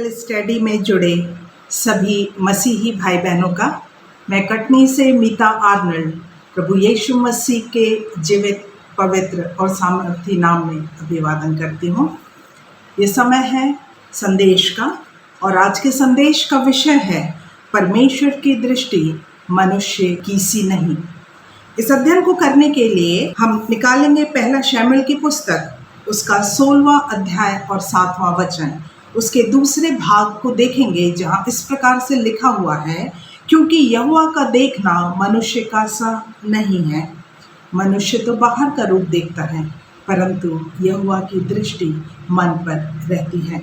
Bible study में जुड़े सभी मसीही भाई बहनों का मैं कटनी से मीता आर्नल्ड प्रभु यीशु मसीह के जीवित, पवित्र और सामर्थी नाम में अभिवादन करती हूँ। ये समय है संदेश का और आज के संदेश का विषय है परमेश्वर की दृष्टि मनुष्य की सी नहीं। इस अध्ययन को करने के लिए हम निकालेंगे पहला शमूएल की पुस्तक, उसका 16वां अध्याय और 7वां वचन। उसके दूसरे भाग को देखेंगे जहां इस प्रकार से लिखा हुआ है, क्योंकि यहोवा का देखना मनुष्य का सा नहीं है। मनुष्य तो बाहर का रूप देखता है, परंतु यहोवा की दृष्टि मन पर रहती है।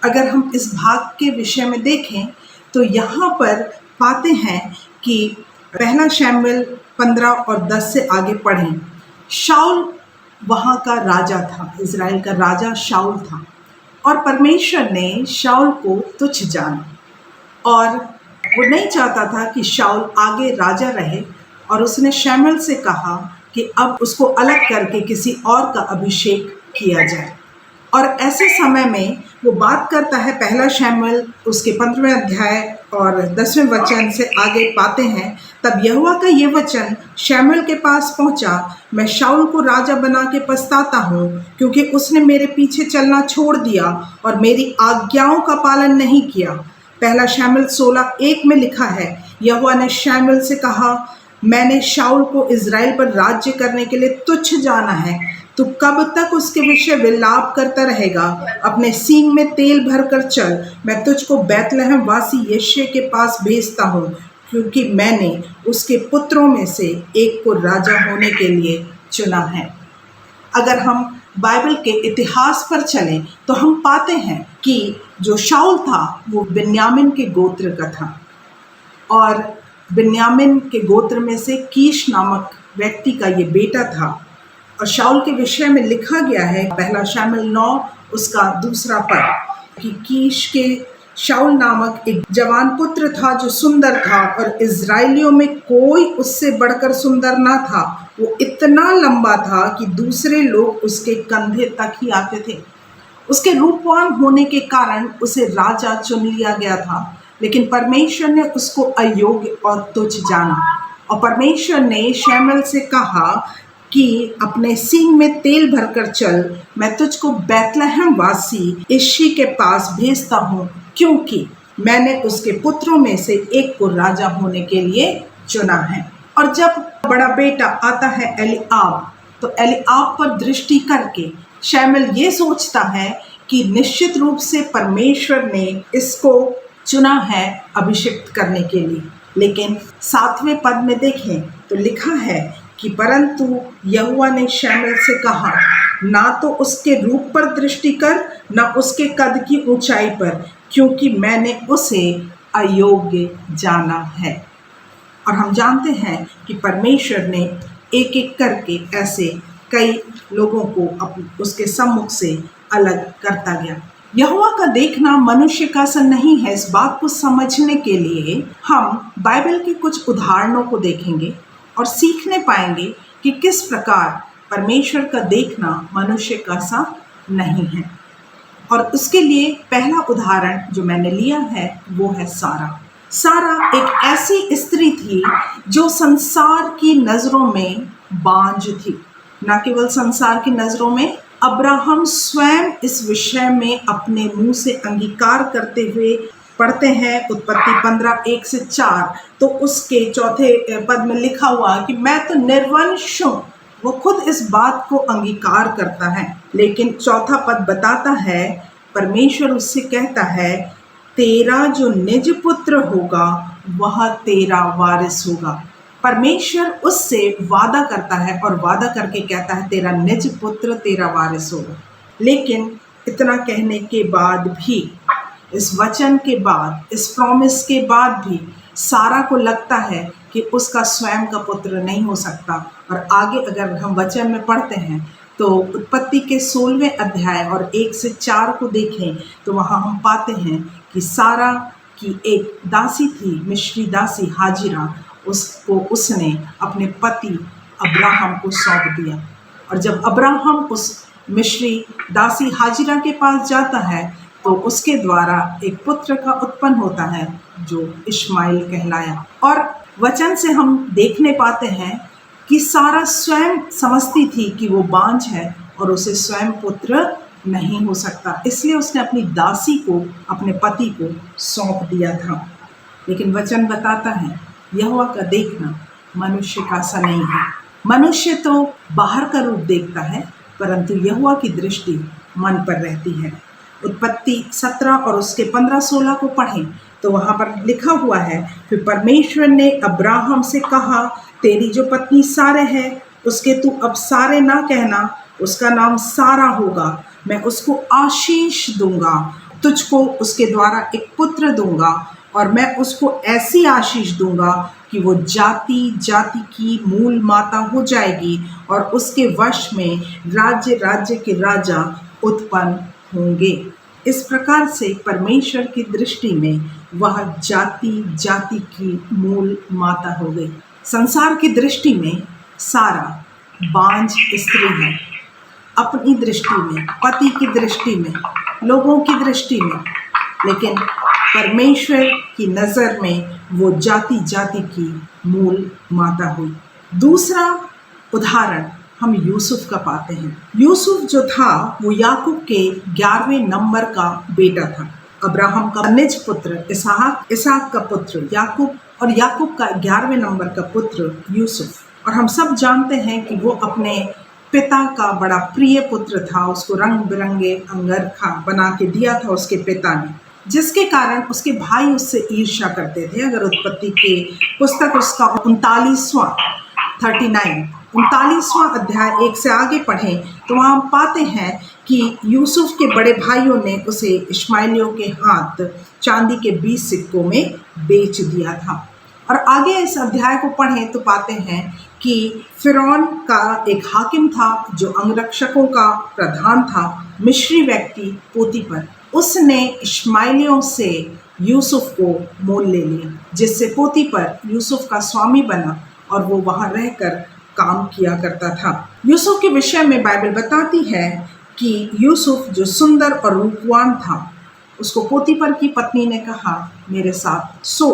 अगर हम इस भाग के विषय में देखें तो यहाँ पर पाते हैं कि पहला शमूएल 15 और 10 से आगे पढ़ें। शाऊल वहाँ का राजा था, इज़राइल का राजा शाऊल था, और परमेश्वर ने शाऊल को तुच्छ जाना और वो नहीं चाहता था कि शाऊल आगे राजा रहे। और उसने शमूएल से कहा कि अब उसको अलग करके किसी और का अभिषेक किया जाए। और ऐसे समय में वो बात करता है, पहला शमूएल उसके 15वें अध्याय और 10वें वचन से आगे पाते हैं। तब यहोवा का ये वचन शमूएल के पास पहुंचा, मैं शाऊल को राजा बना के पछताता हूँ, क्योंकि उसने मेरे पीछे चलना छोड़ दिया और मेरी आज्ञाओं का पालन नहीं किया। पहला शमूएल 16:1 में लिखा है, यहोवा ने शमूएल से कहा, मैंने शाऊल को इज़राइल पर राज्य करने के लिए तुच्छ जाना है। तू कब तक उसके विषय विलाप करता रहेगा? अपने सींग में तेल भरकर चल, मैं तुझको बैतलहम वासी यिशै के पास भेजता हूँ, क्योंकि मैंने उसके पुत्रों में से एक को राजा होने के लिए चुना है। अगर हम बाइबल के इतिहास पर चलें तो हम पाते हैं कि जो शाऊल था वो बिन्यामीन के गोत्र का था, और बिन्यामीन के गोत्र में से कीश नामक व्यक्ति का ये बेटा था। और शाऊल के विषय में लिखा गया है पहला शमूएल 9 उसका 2 पद कि कीश के शाऊल नामक एक जवान पुत्र था जो सुंदर था, और इज़राइलियों में कोई उससे बढ़कर सुंदर ना था। वो इतना लंबा था कि दूसरे लोग उसके कंधे तक ही आते थे। उसके रूपवान होने के कारण उसे राजा चुन लिया गया था, लेकिन परमेश्वर ने उसको अयोग्य और तुच्छ जाना। और परमेश्वर ने शमूएल से कहा कि अपने सींग में तेल भरकर चल, मैं तुझको बैतलहम वासी यिशै के पास भेजता हूँ, क्योंकि मैंने उसके पुत्रों में से एक को राजा होने के लिए चुना है। और जब बड़ा बेटा आता है एलीआब, तो एलीआब पर दृष्टि करके शमूएल ये सोचता है कि निश्चित रूप से परमेश्वर ने इसको चुना है अभिषिक्त करने के लिए। लेकिन 7वें पद में देखें तो लिखा है कि परंतु यहोवा ने शमूएल से कहा, ना तो उसके रूप पर दृष्टि कर, ना उसके कद की ऊंचाई पर, क्योंकि मैंने उसे अयोग्य जाना है। और हम जानते हैं कि परमेश्वर ने एक एक करके ऐसे कई लोगों को उसके सम्मुख से अलग करता गया। यहोवा का देखना मनुष्य का सा नहीं है। इस बात को समझने के लिए हम बाइबल के कुछ उदाहरणों को देखेंगे और सीखने पाएंगे कि किस प्रकार परमेश्वर का देखना मनुष्य का सा नहीं है। और उसके लिए पहला उदाहरण जो मैंने लिया है वो है सारा। सारा एक ऐसी स्त्री थी जो संसार की नज़रों में बांझ थी। न केवल संसार की नज़रों में, अब्राहम स्वयं इस विषय में अपने मुंह से अंगीकार करते हुए पढ़ते हैं उत्पत्ति 15:1 से 4, तो उसके 4 पद में लिखा हुआ कि मैं तो निर्वंश हूँ। वो खुद इस बात को अंगीकार करता है। लेकिन 4 पद बताता है, परमेश्वर उससे कहता है, तेरा जो निज पुत्र होगा वह तेरा वारिस होगा। परमेश्वर उससे वादा करता है और वादा करके कहता है, तेरा निज पुत्र तेरा वारिस होगा। लेकिन इतना कहने के बाद भी, इस वचन के बाद, इस प्रॉमिस के बाद भी सारा को लगता है कि उसका स्वयं का पुत्र नहीं हो सकता। और आगे अगर हम वचन में पढ़ते हैं तो उत्पत्ति के 16वें अध्याय और 1 से 4 को देखें तो वहाँ हम पाते हैं कि सारा की एक दासी थी, मिस्री दासी हाजिरा, उसको उसने अपने पति अब्राहम को सौंप दिया। और जब अब्राहम उस मिस्री दासी हाजिरा के पास जाता है तो उसके द्वारा एक पुत्र का उत्पन्न होता है जो इश्माइल कहलाया। और वचन से हम देखने पाते हैं कि सारा स्वयं समझती थी कि वो बांझ है और उसे स्वयं पुत्र नहीं हो सकता, इसलिए उसने अपनी दासी को, अपने पति को सौंप दिया था। लेकिन वचन बताता है यहोवा का देखना मनुष्य का सा नहीं है। मनुष्य तो बाहर का रूप देखता है, परंतु यहोवा की दृष्टि मन पर रहती है। उत्पत्ति 17 और उसके 15-16 को पढ़ें तो वहाँ पर लिखा हुआ है, फिर परमेश्वर ने अब्राहम से कहा, तेरी जो पत्नी सारे है उसके तू अब सारे ना कहना, उसका नाम सारा होगा। मैं उसको आशीष दूंगा, तुझको उसके द्वारा एक पुत्र दूंगा और मैं उसको ऐसी आशीष दूंगा कि वो जाति जाति की मूल माता हो जाएगी और उसके वश में राज्य राज्य के राजा उत्पन्न होंगे। इस प्रकार से परमेश्वर की दृष्टि में वह जाति जाति की मूल माता हो गई। संसार की दृष्टि में सारा बांझ स्त्री है, अपनी दृष्टि में, पति की दृष्टि में, लोगों की दृष्टि में, लेकिन परमेश्वर की नज़र में वो जाति जाति की मूल माता हुई। दूसरा उदाहरण हम यूसुफ का पाते हैं। यूसुफ जो था वो याकूब के 11वें नंबर का बेटा था। अब्राहम का निज पुत्र इसहाक, इसहाक का पुत्र याकूब और याकूब का 11वें नंबर का पुत्र यूसुफ। और हम सब जानते हैं कि वो अपने पिता का बड़ा प्रिय पुत्र था। उसको रंग बिरंगे अंगरखा बना के दिया था उसके पिता ने, जिसके कारण उसके भाई उससे ईर्ष्या करते थे। अगर उत्पत्ति के पुस्तक उसका 39वां अध्याय 1 से आगे पढ़ें तो वहाँ हम पाते हैं कि यूसुफ के बड़े भाइयों ने उसे इश्माइलियों के हाथ चांदी के 20 सिक्कों में बेच दिया था। और आगे इस अध्याय को पढ़ें तो पाते हैं कि फिरौन का एक हाकिम था जो अंगरक्षकों का प्रधान था, मिस्री व्यक्ति पोतीफर। उसने इश्माइलियों से यूसुफ को मोल ले लिया, जिससे पोतीफर यूसुफ का स्वामी बना और वो वहाँ रहकर काम किया करता था। यूसुफ के विषय में बाइबल बताती है कि यूसुफ जो सुंदर और रूपवान था, उसको पोतीफर की पत्नी ने कहा मेरे साथ सो,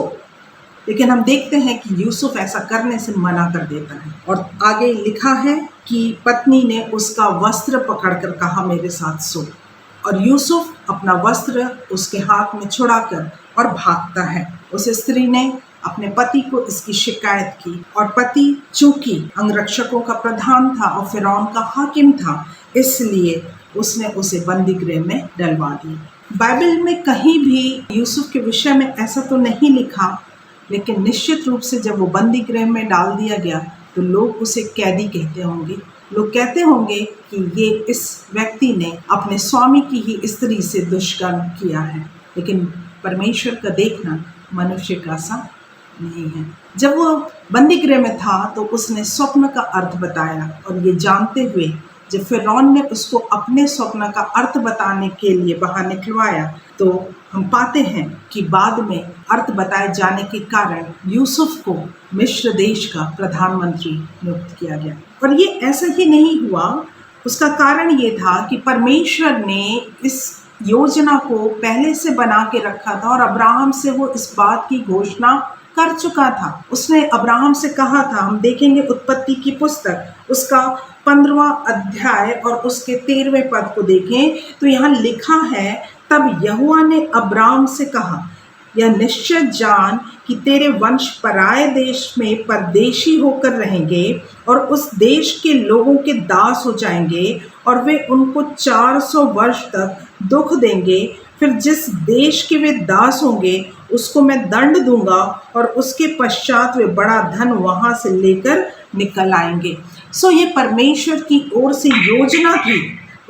लेकिन हम देखते हैं कि यूसुफ ऐसा करने से मना कर देता है। और आगे लिखा है कि पत्नी ने उसका वस्त्र पकड़कर कहा मेरे साथ सो, और यूसुफ अपना वस्त्र उसके हाथ में छुड़ाकर और भागता है। उस स्त्री ने अपने पति को इसकी शिकायत की और पति चूंकि अंगरक्षकों का प्रधान था और फिरौन का हाकिम था, इसलिए उसने उसे बंदी गृह में डलवा दिया। बाइबल में कहीं भी यूसुफ के विषय में ऐसा तो नहीं लिखा, लेकिन निश्चित रूप से जब वो बंदी गृह में डाल दिया गया तो लोग उसे कैदी कहते होंगे। लोग कहते होंगे कि ये इस व्यक्ति ने अपने स्वामी की ही स्त्री से दुष्कर्म किया है। लेकिन परमेश्वर का देखना मनुष्य का सा नहीं है। जब वो बंदी गृह में था तो उसने स्वप्न का अर्थ बताया, और ये जानते हुए जब फिरौन ने उसको अपने स्वप्न का अर्थ बताने के लिए बाहर निकलवाया तो हम पाते हैं कि बाद में अर्थ बताए जाने के कारण यूसुफ को मिस्र देश का प्रधानमंत्री नियुक्त किया गया। और ये ऐसा ही नहीं हुआ, उसका कारण ये था कि परमेश्वर ने इस योजना को पहले से बना के रखा था और अब्राहम से वो इस बात की घोषणा कर चुका था। उसने अब्राहम से कहा था, हम देखेंगे उत्पत्ति की पुस्तक उसका 15वां अध्याय और उसके 13वें पद को देखें तो यहाँ लिखा है, तब यहोवा ने अब्राम से कहा, यह निश्चय जान कि तेरे वंश पराए देश में परदेशी होकर रहेंगे और उस देश के लोगों के दास हो जाएंगे और वे उनको 400 वर्ष तक दुख देंगे। फिर जिस देश के वे दास होंगे उसको मैं दंड दूंगा और उसके पश्चात वे बड़ा धन वहाँ से लेकर निकल आएंगे। सो ये परमेश्वर की ओर से योजना थी।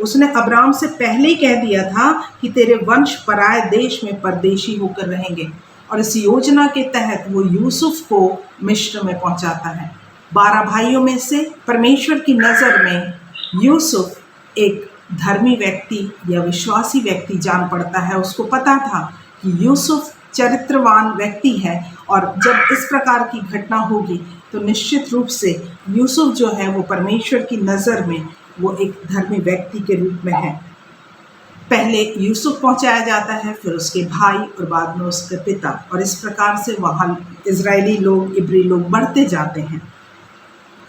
उसने अब्राम से पहले ही कह दिया था कि तेरे वंश पराए देश में परदेशी होकर रहेंगे, और इस योजना के तहत वो यूसुफ को मिस्र में पहुंचाता है। 12 भाइयों में से परमेश्वर की नज़र में यूसुफ एक धर्मी व्यक्ति या विश्वासी व्यक्ति जान पड़ता है। उसको पता था कि यूसुफ चरित्रवान व्यक्ति है और जब इस प्रकार की घटना होगी तो निश्चित रूप से यूसुफ जो है वो परमेश्वर की नज़र में वो एक धर्मी व्यक्ति के रूप में है। पहले यूसुफ पहुंचाया जाता है, फिर उसके भाई और बाद में उसके पिता, और इस प्रकार से वहाँ इजरायली लोग, इब्री लोग बढ़ते जाते हैं।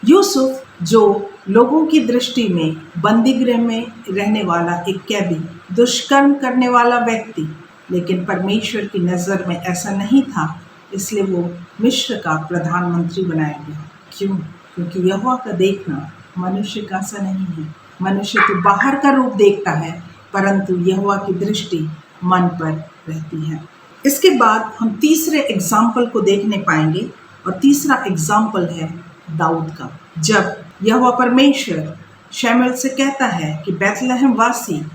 यूसुफ जो लोगों की दृष्टि में बंदीगृह में रहने वाला एक कैदी, दुष्कर्म करने वाला व्यक्ति, लेकिन परमेश्वर की नज़र में ऐसा नहीं था, इसलिए वो मिस्र का प्रधानमंत्री बनाया गया। क्यों? क्योंकि यहोवा का देखना मनुष्य का सा नहीं है। मनुष्य तो बाहर का रूप देखता है, परंतु यहोवा की दृष्टि मन पर रहती है। इसके बाद हम तीसरे एग्जाम्पल को देखने पाएंगे, और तीसरा एग्जाम्पल है दाऊद का। जब यहोवा परमेश्वर शमूएल से कहता है कि बैतलहम वासी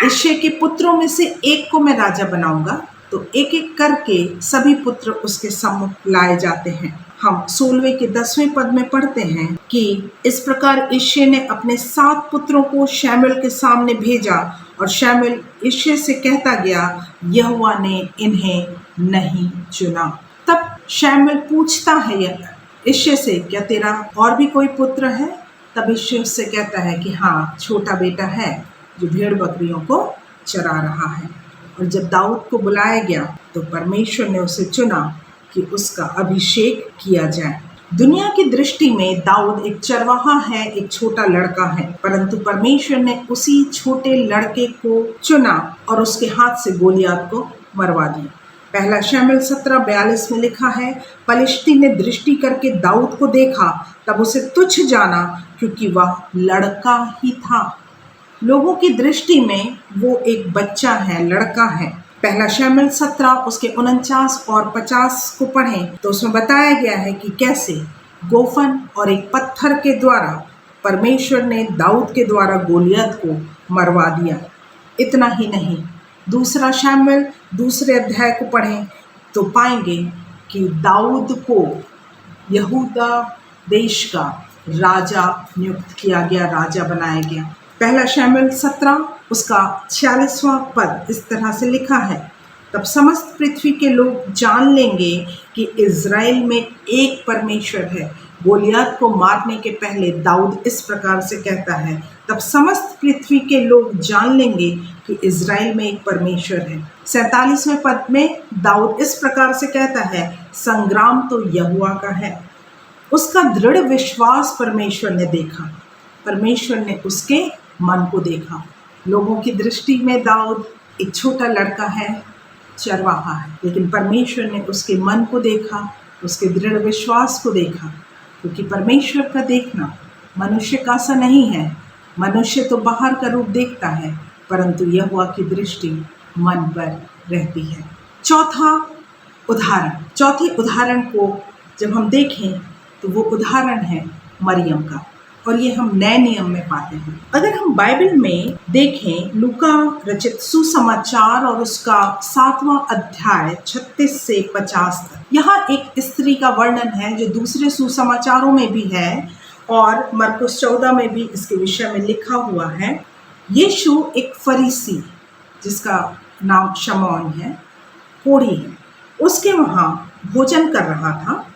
यिशै के पुत्रों में से एक को मैं राजा बनाऊंगा, तो एक एक करके सभी पुत्र उसके सम्मुख लाए जाते हैं। हम 16वें के 10वें पद में पढ़ते हैं कि इस प्रकार यिशै ने अपने 7 पुत्रों को शमूएल के सामने भेजा, और शमूएल यिशै से कहता गया, यहोवा ने इन्हें नहीं चुना। तब शमूएल पूछता है यिशै से, क्या तेरा और भी कोई पुत्र है? तब यिशै उससे कहता है कि हाँ, छोटा बेटा है जो भेड़ बकरियों को चरा रहा है। और जब दाऊद को बुलाया गया तो परमेश्वर ने उसे चुना कि उसका अभिषेक किया जाए। दुनिया की दृष्टि में दाऊद एक चरवाहा है, एक छोटा लड़का है, परंतु परमेश्वर ने उसी छोटे लड़के को चुना और उसके हाथ से गोलियत को मरवा दिया। पहला शमूएल 17:42 में लिखा है, पलिश्ती ने दृष्टि करके दाऊद को देखा, तब उसे तुच्छ जाना, क्योंकि वह लड़का ही था। लोगों की दृष्टि में वो एक बच्चा है, लड़का है। पहला शमूएल 17 उसके 49 और 50 को पढ़ें तो उसमें बताया गया है कि कैसे गोफन और एक पत्थर के द्वारा परमेश्वर ने दाऊद के द्वारा गोलियत को मरवा दिया। इतना ही नहीं, दूसरा शमूएल 2 अध्याय को पढ़ें तो पाएंगे कि दाऊद को यहूदा देश का राजा नियुक्त किया गया, राजा बनाया गया। पहला शमूएल 17 उसका 46वां पद इस तरह से लिखा है, तब समस्त पृथ्वी के लोग जान लेंगे कि इज़राइल में एक परमेश्वर है। गोलियत को मारने के पहले दाऊद इस प्रकार से कहता है, तब समस्त पृथ्वी के लोग जान लेंगे कि इज़राइल में एक परमेश्वर है। 47वें पद में दाऊद इस प्रकार से कहता है, संग्राम तो यहोवा का है। उसका दृढ़ विश्वास परमेश्वर ने देखा, परमेश्वर ने उसके मन को देखा। लोगों की दृष्टि में दाऊद एक छोटा लड़का है, चरवाहा है, लेकिन परमेश्वर ने उसके मन को देखा, उसके दृढ़ विश्वास को देखा, क्योंकि परमेश्वर का देखना मनुष्य का सा नहीं है। मनुष्य तो बाहर का रूप देखता है, परंतु यहोवा की दृष्टि मन पर रहती है। चौथे उदाहरण को जब हम देखें तो वो उदाहरण है मरियम का, और ये हम नए नियम में पाते हैं। अगर हम बाइबल में देखें लूका रचित सुसमाचार और उसका 7वां अध्याय 36 से 50 तक, यहाँ एक स्त्री का वर्णन है जो दूसरे सुसमाचारों में भी है और मरकुस 14 में भी इसके विषय में लिखा हुआ है। यीशु एक फरीसी जिसका नाम शमौन है, कोढ़ी है, उसके वहाँ भोजन कर रहा था,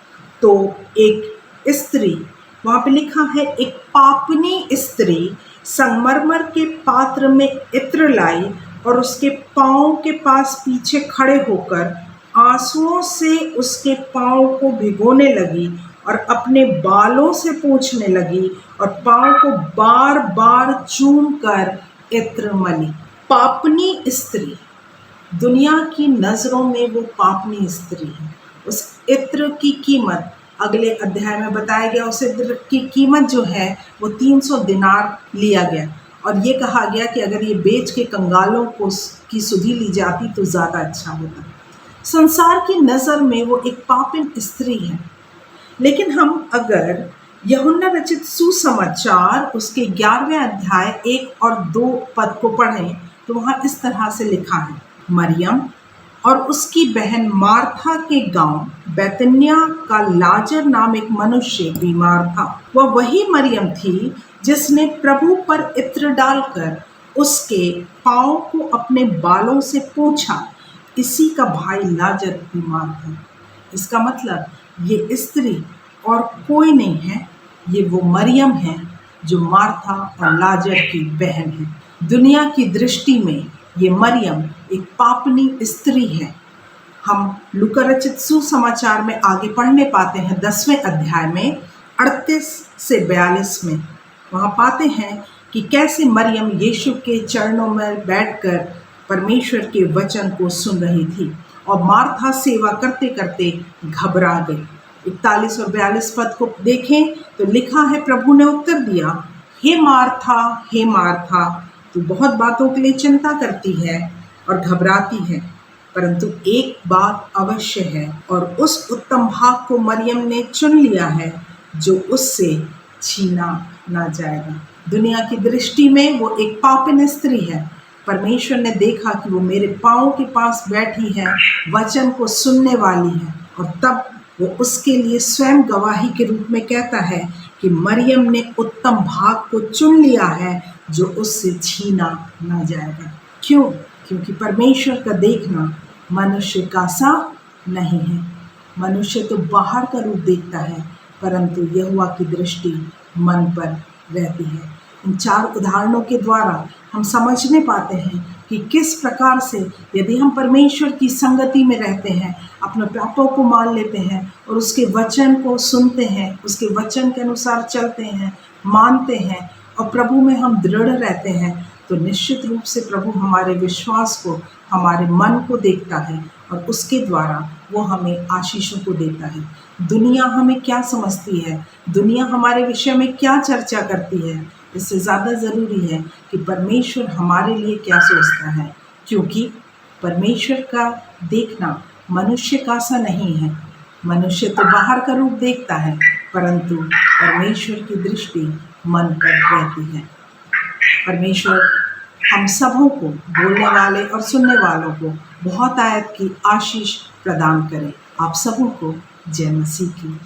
तो एक स्त्री, वहाँ पे लिखा है, एक पापनी स्त्री संगमरमर के पात्र में इत्र लाई और उसके पाँव के पास पीछे खड़े होकर आंसुओं से उसके पाँव को भिगोने लगी और अपने बालों से पोंछने लगी और पाँव को बार बार चूम कर इत्र मली। पापनी स्त्री, दुनिया की नज़रों में वो पापनी स्त्री है। उस इत्र की कीमत अगले अध्याय में बताया गया, उस इत्र की कीमत जो है वो 300 दिनार लिया गया, और ये कहा गया कि अगर ये बेच के कंगालों को की सुधि ली जाती तो ज़्यादा अच्छा होता। संसार की नज़र में वो एक पापिन स्त्री है, लेकिन हम अगर यूहन्ना रचित सुसमाचार उसके 11वें अध्याय 1 और 2 पद को पढ़ें तो वहाँ इस तरह से लिखा है, मरियम और उसकी बहन मार्था के गांव बैतनिया का लाजर नाम एक मनुष्य बीमार था। वह वही मरियम थी जिसने प्रभु पर इत्र डालकर उसके पाँव को अपने बालों से पोंछा। इसी का भाई लाजर बीमार था। इसका मतलब ये स्त्री और कोई नहीं है, ये वो मरियम है जो मार्था और लाजर की बहन है। दुनिया की दृष्टि में ये मरियम एक पापनी स्त्री है। हम लूका रचित सुसमाचार में आगे पढ़ने पाते हैं 10वें अध्याय में 38 से 42 में। वहाँ पाते हैं कि कैसे मरियम यीशु के चरणों में बैठकर परमेश्वर के वचन को सुन रही थी और मार्था सेवा करते करते घबरा गई। 41 और 42 पद को देखें तो लिखा है, प्रभु ने उत्तर दिया, हे मार्था, तू बहुत बातों के लिए चिंता करती है और घबराती है, परंतु एक बात अवश्य है और उस उत्तम भाग को मरियम ने चुन लिया है जो उससे छीना ना जाएगा। दुनिया की दृष्टि में वो एक पापिन स्त्री है। परमेश्वर ने देखा कि वो मेरे पाँव के पास बैठी है, वचन को सुनने वाली है, और तब वो उसके लिए स्वयं गवाही के रूप में कहता है कि मरियम ने उत्तम भाग को चुन लिया है जो उससे छीना ना जाएगा। क्यों? क्योंकि परमेश्वर का देखना मनुष्य का सा नहीं है। मनुष्य तो बाहर का रूप देखता है, परंतु यहोवा की दृष्टि मन पर रहती है। इन 4 उदाहरणों के द्वारा हम समझने पाते हैं कि किस प्रकार से यदि हम परमेश्वर की संगति में रहते हैं, अपने पापों को मान लेते हैं और उसके वचन को सुनते हैं, उसके वचन के अनुसार चलते हैं, मानते हैं और प्रभु में हम दृढ़ रहते हैं, तो निश्चित रूप से प्रभु हमारे विश्वास को, हमारे मन को देखता है और उसके द्वारा वो हमें आशीषों को देता है। दुनिया हमें क्या समझती है, दुनिया हमारे विषय में क्या चर्चा करती है, इससे ज़्यादा ज़रूरी है कि परमेश्वर हमारे लिए क्या सोचता है, क्योंकि परमेश्वर का देखना मनुष्य का सा नहीं है। मनुष्य तो बाहर का रूप देखता है, परंतु परमेश्वर की दृष्टि मन पर रहती है। परमेश्वर हम सबों को, बोलने वाले और सुनने वालों को, बहुत आयत की आशीष प्रदान करें। आप सबों को जय मसीह की।